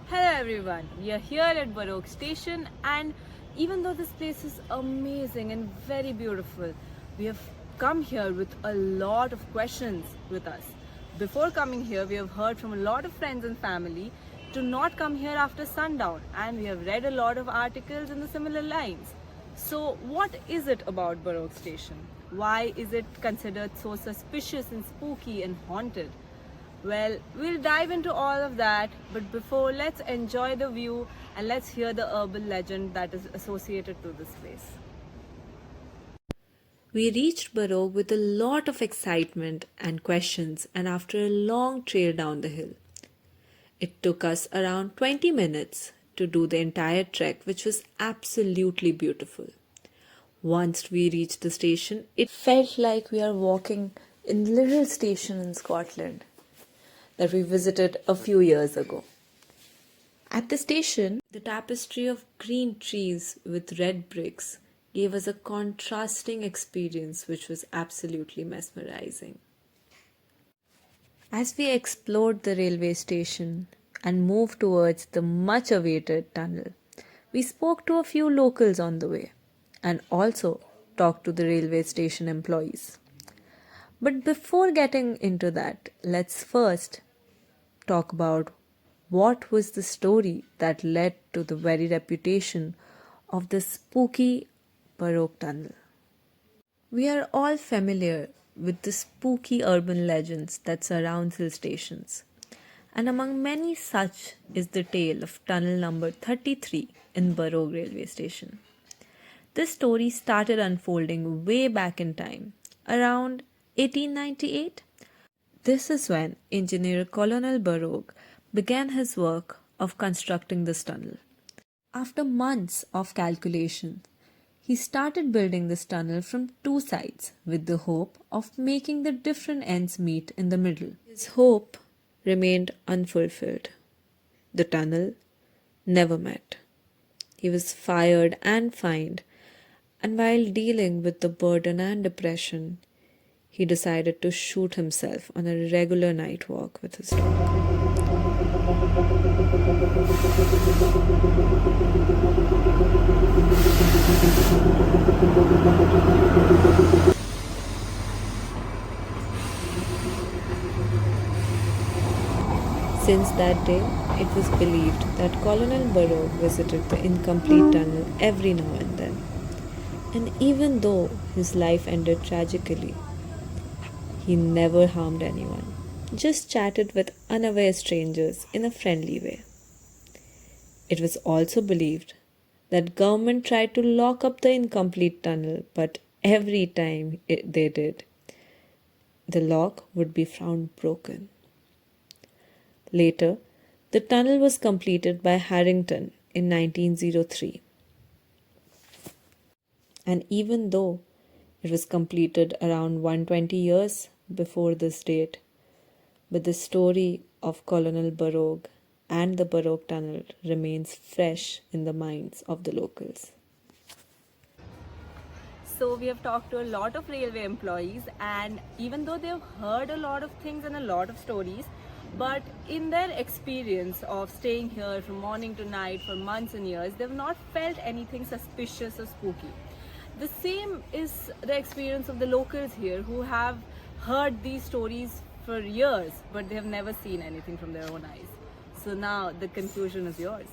Hello everyone, we are here at Barog station, and even though this place is amazing and very beautiful, we have come here with a lot of questions with us. Before coming here, we have heard from a lot of friends and family to not come here after sundown, and we have read a lot of articles in the similar lines. So what is it about Barog station? Why is it considered so suspicious and spooky and haunted? Well, we'll dive into all of that, but before, let's enjoy the view and let's hear the urban legend that is associated to this place. We reached Barog with a lot of excitement and questions, and after a long trail down the hill. It took us around 20 minutes to do the entire trek, which was absolutely beautiful. Once we reached the station, it felt like we are walking in a little station in Scotland that we visited a few years ago. At the station, the tapestry of green trees with red bricks gave us a contrasting experience which was absolutely mesmerizing. As we explored the railway station and moved towards the much awaited tunnel, we spoke to a few locals on the way and also talked to the railway station employees. But before getting into that, let's first talk about what was the story that led to the very reputation of the spooky Barog tunnel. We are all familiar with the spooky urban legends that surround hill stations, and among many such is the tale of tunnel number 33 in Barog railway station. This story started unfolding way back in time, around 1898. This is when engineer Colonel Barog began his work of constructing this tunnel. After months of calculation, he started building this tunnel from two sides with the hope of making the different ends meet in the middle. His hope remained unfulfilled. The tunnel never met. He was fired and fined, and while dealing with the burden and depression, he decided to shoot himself on a regular night walk with his dog. Since that day, it was believed that Colonel Barog visited the incomplete tunnel every now and then. And even though his life ended tragically, he never harmed anyone, just chatted with unaware strangers in a friendly way. It was also believed that government tried to lock up the incomplete tunnel, but every time they did, the lock would be found broken. Later, the tunnel was completed by Harrington in 1903. And even though it was completed around 120 years before this date, but the story of Colonel Barog and the Barog tunnel remains fresh in the minds of the locals. So we have talked to a lot of railway employees, and even though they've heard a lot of things and a lot of stories, but in their experience of staying here from morning to night for months and years, they've not felt anything suspicious or spooky. The same is the experience of the locals here who have heard these stories for years, but they have never seen anything from their own eyes. So now the conclusion is yours.